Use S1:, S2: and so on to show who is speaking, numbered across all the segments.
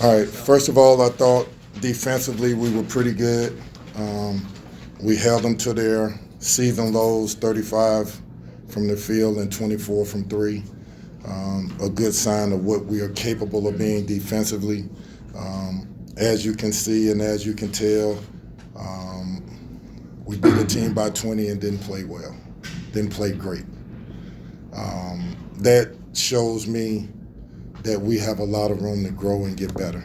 S1: All right. First of all, I thought defensively we were pretty good. We held them to their season lows, 35 from the field and 24 from three. A good sign of what we are capable of being defensively. As you can see and as you can tell, we beat a team by 20 and didn't play well, didn't play great. That shows me that we have a lot of room to grow and get better.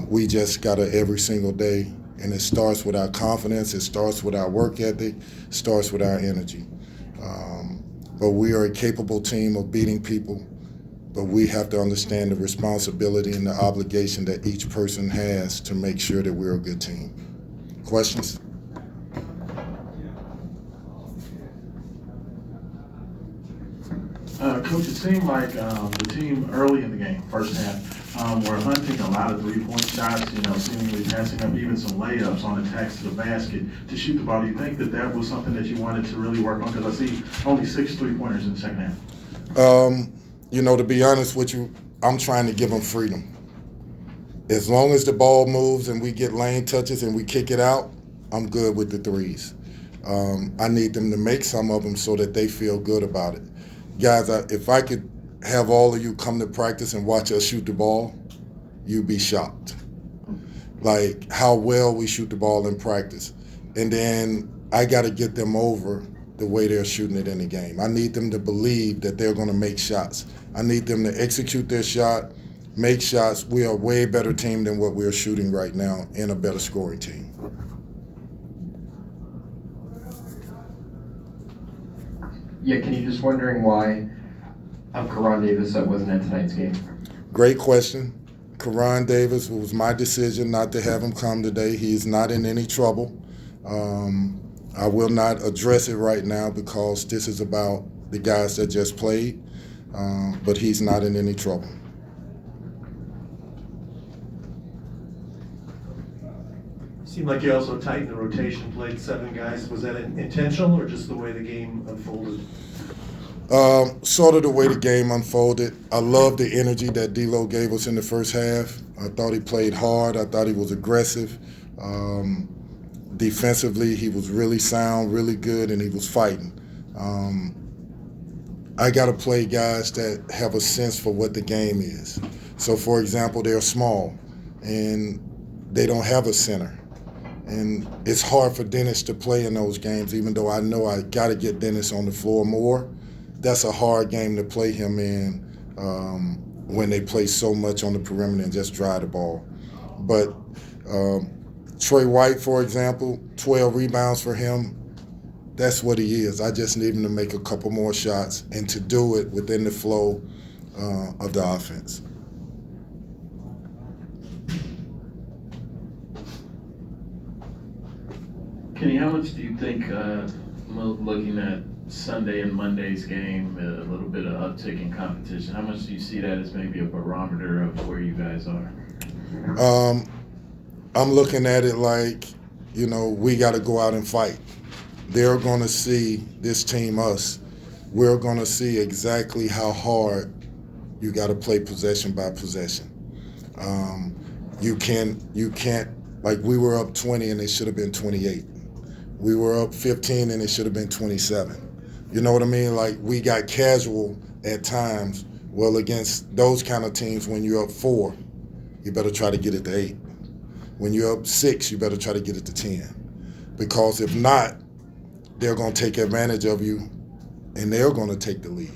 S1: We just got to every single day, and it starts with our confidence, it starts with our work ethic, it starts with our energy. But we are a capable team of beating people, but we have to understand the responsibility and the obligation that each person has to make sure that we're a good team. Questions?
S2: Coach, it seemed like the team early in the game, first half, were hunting a lot of three-point shots, seemingly passing up even some layups on attacks to the basket to shoot the ball. Do you think that was something that you wanted to really work on? Because I see only 6 3-pointers in the second half.
S1: To be honest with you, I'm trying to give them freedom. As long as the ball moves and we get lane touches and we kick it out, I'm good with the threes. I need them to make some of them so that they feel good about it. Guys, if I could have all of you come to practice and watch us shoot the ball, you'd be shocked. Like how well we shoot the ball in practice. And then I got to get them over the way they're shooting it in the game. I need them to believe that they're going to make shots. I need them to execute their shot, make shots. We are a way better team than what we're shooting right now and a better scoring team.
S3: Yeah, can you just wondering why Karan Davis wasn't at tonight's game?
S1: Great question. Karan Davis, it was my decision not to have him come today. He is not in any trouble. I will not address it right now because this is about the guys that just played, but he's not in any trouble.
S4: Seemed like you also tightened the rotation, played 7 guys. Was that intentional or just the way the game unfolded?
S1: Sort of the way the game unfolded. I love the energy that D'Lo gave us in the first half. I thought he played hard. I thought he was aggressive. Defensively, he was really sound, really good, and he was fighting. I got to play guys that have a sense for what the game is. So, for example, they're small, and they don't have a center. And it's hard for Dennis to play in those games, even though I know I got to get Dennis on the floor more. That's a hard game to play him in when they play so much on the perimeter and just drive the ball. But Trey White, for example, 12 rebounds for him. That's what he is. I just need him to make a couple more shots and to do it within the flow of the offense.
S5: Kenny, how much do you think, looking at Sunday and Monday's game, a little bit of uptick in competition, how much do you see that as maybe a barometer of where you guys are?
S1: I'm looking at it like, we got to go out and fight. They're going to see this team, us. We're going to see exactly how hard you got to play possession by possession. You can't, like we were up 20 and it should have been 28. We were up 15 and it should have been 27. You know what I mean? Like we got casual at times. Well, against those kind of teams, when you're up 4, you better try to get it to 8. When you're up 6, you better try to get it to 10. Because if not, they're going to take advantage of you and they're going to take the lead.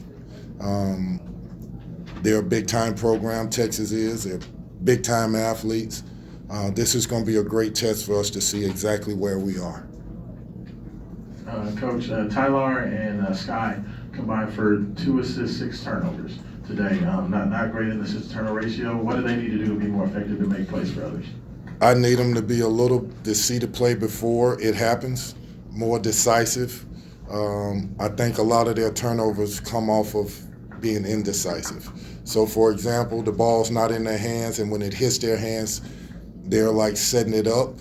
S1: They're a big-time program, Texas is. They're big-time athletes. This is going to be a great test for us to see exactly where we are.
S2: Coach, Tyler and Sky combined for 2 assists, 6 turnovers today. Not great in the assist-turnover ratio. What do they need to do to be more effective to make plays for others?
S1: I need them to be to see the play before it happens, more decisive. I think a lot of their turnovers come off of being indecisive. So, for example, the ball's not in their hands, and when it hits their hands, they're like setting it up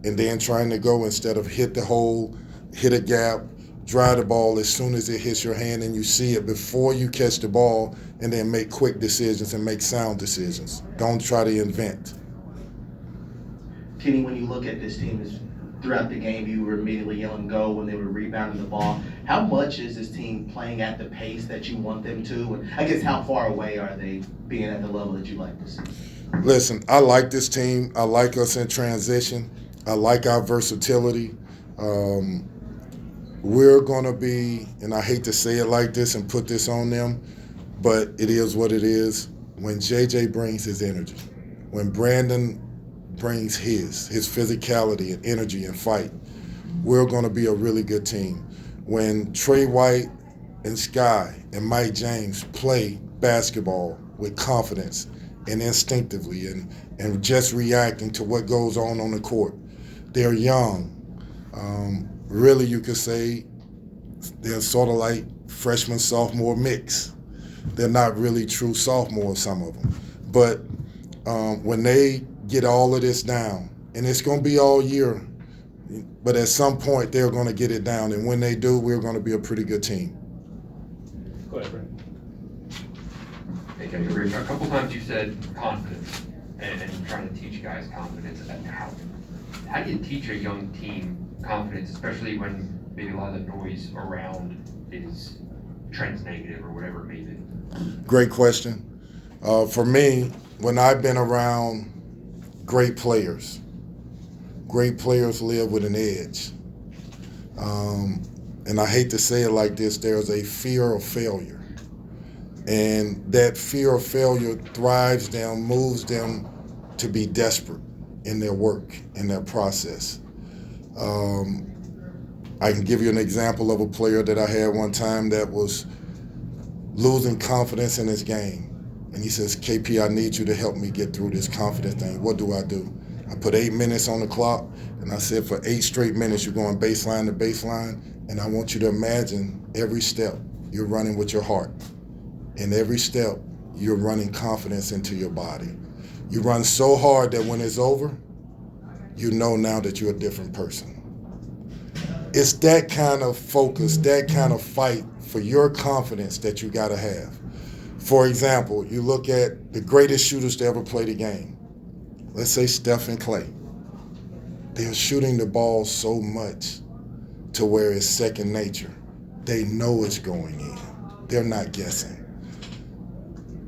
S1: and then trying to go instead of hit the hole, hit a gap, drive the ball as soon as it hits your hand and you see it before you catch the ball, and then make quick decisions and make sound decisions. Don't try to invent.
S6: Kenny, when you look at this team, throughout the game, you were immediately yelling go when they were rebounding the ball. How much is this team playing at the pace that you want them to? And I guess how far away are they being at the level that you like to see?
S1: Listen, I like this team. I like us in transition. I like our versatility. We're going to be, and I hate to say it like this and put this on them, but it is what it is. When JJ brings his energy, when Brandon brings his physicality and energy and fight, we're going to be a really good team. When Trey White and Sky and Mike James play basketball with confidence and instinctively and just reacting to what goes on the court, they're young. Really, you could say they're sort of like freshman, sophomore mix. They're not really true sophomores, some of them. But when they get all of this down, and it's going to be all year, but at some point they're going to get it down. And when they do, we're going to be a pretty good team.
S4: Go ahead, Brent.
S7: Hey, Kenny, Rich, a couple times you said confidence and trying to teach guys confidence. How do you teach a young team confidence, especially when maybe a lot of the noise around is trends negative or whatever it may be?
S1: Great question. For me, when I've been around great players live with an edge. And I hate to say it like this, there's a fear of failure. And that fear of failure drives them, moves them to be desperate in their work, in their process. I can give you an example of a player that I had one time that was losing confidence in his game. And he says, KP, I need you to help me get through this confidence thing. What do? I put 8 minutes on the clock, and I said for 8 straight minutes you're going baseline to baseline, and I want you to imagine every step you're running with your heart. And every step you're running confidence into your body. You run so hard that when it's over, you know now that you're a different person. It's that kind of focus, that kind of fight for your confidence that you got to have. For example, you look at the greatest shooters to ever play the game. Let's say Steph and Clay. They're shooting the ball so much to where it's second nature. They know it's going in. They're not guessing.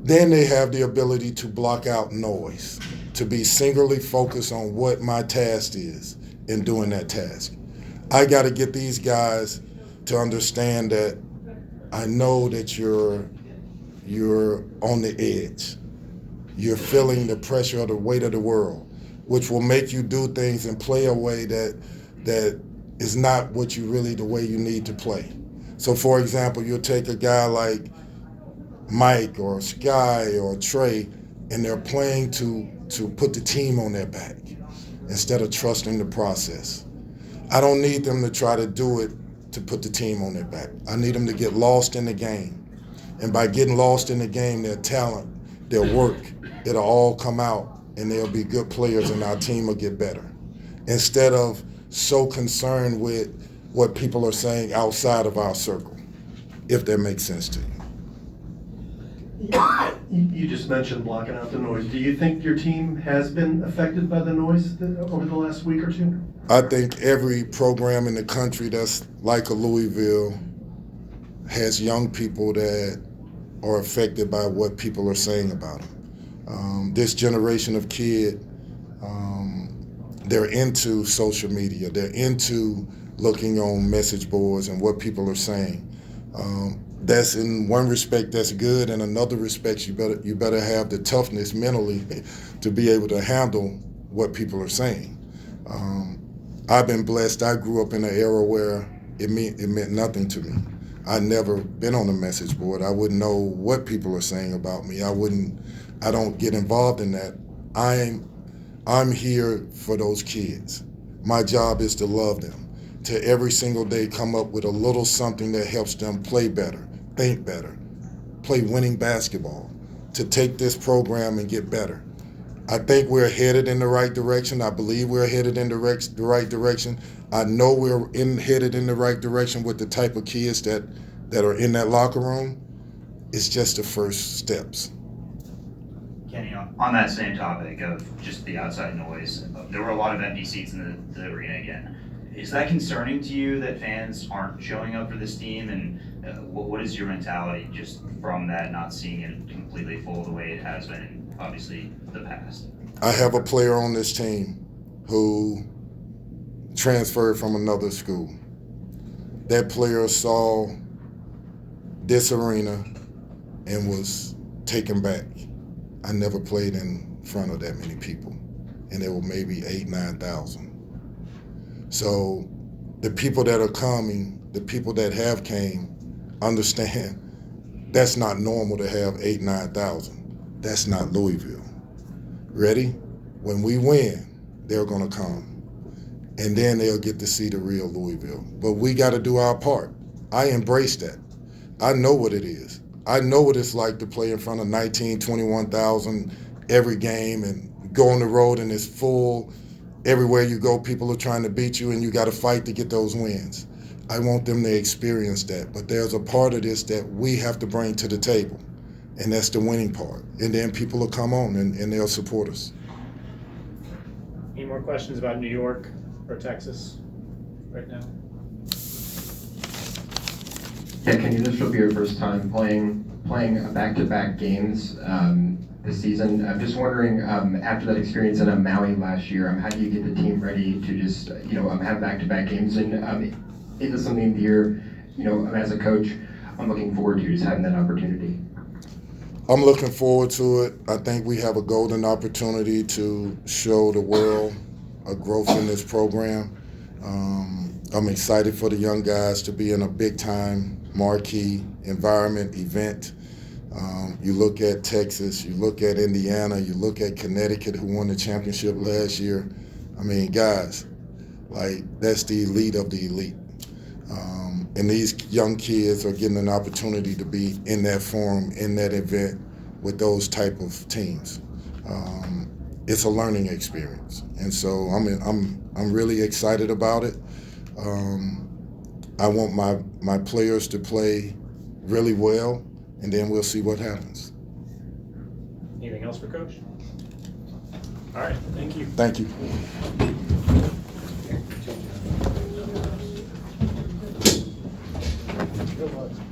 S1: Then they have the ability to block out noise, to be singularly focused on what my task is in doing that task. I got to get these guys to understand that I know that you're on the edge. You're feeling the pressure of the weight of the world, which will make you do things and play a way that is not what you really, the way you need to play. So for example, you'll take a guy like Mike or Sky or Trey, and they're playing to put the team on their back instead of trusting the process. I don't need them to try to do it to put the team on their back. I need them to get lost in the game. And by getting lost in the game, their talent, their work, it'll all come out and they'll be good players and our team will get better. Instead of so concerned with what people are saying outside of our circle, if that makes sense to you.
S4: You just mentioned blocking out the noise. Do you think your team has been affected by the noise over the last week or two?
S1: I think every program in the country that's like a Louisville has young people that are affected by what people are saying about them. This generation of kid, they're into social media. They're into looking on message boards and what people are saying. That's in one respect that's good, in another respect you better have the toughness mentally to be able to handle what people are saying. I've been blessed. I grew up in an era where it meant nothing to me. I'd never been on a message board. I wouldn't know what people are saying about me. I don't get involved in that. I'm here for those kids. My job is to love them, to every single day come up with a little something that helps them play better, think better, play winning basketball, to take this program and get better. I think we're headed in the right direction. I believe we're headed in the right direction. I know we're headed in the right direction with the type of kids that are in that locker room. It's just the first steps.
S8: Kenny, on that same topic of just the outside noise, there were a lot of empty seats in the arena again. Is that concerning to you that fans aren't showing up for this team? And what is your mentality just from that, not seeing it completely full the way it has been in, obviously, the past?
S1: I have a player on this team who transferred from another school. That player saw this arena and was taken back. I never played in front of that many people, and there were maybe 8,000, 9,000. So the people that are coming, the people that have came, understand that's not normal to have 8,000, 9,000. That's not Louisville. Ready? When we win, they're gonna come. And then they'll get to see the real Louisville. But we gotta do our part. I embrace that. I know what it is. I know what it's like to play in front of 19,000, 21,000 every game and go on the road and it's full. Everywhere you go, people are trying to beat you and you gotta fight to get those wins. I want them to experience that. But there's a part of this that we have to bring to the table, and that's the winning part. And then people will come on and they'll support us.
S9: Any more questions about New York or Texas right now?
S3: Yeah, Kenny, this will be your first time playing back-to-back games this season. I'm just wondering, after that experience in Maui last year, how do you get the team ready to just, have back-to-back games? And is this something that you're, as a coach, I'm looking forward to just having that opportunity?
S1: I'm looking forward to it. I think we have a golden opportunity to show the world a growth in this program. I'm excited for the young guys to be in a big-time marquee environment, event. You look at Texas, you look at Indiana, you look at Connecticut, who won the championship last year. I mean, guys, that's the elite of the elite. And these young kids are getting an opportunity to be in that forum, in that event, with those type of teams. It's a learning experience, and so I'm really excited about it. I want my players to play really well, and then we'll see what happens.
S9: Anything else for Coach? All right, thank you.
S1: Thank you.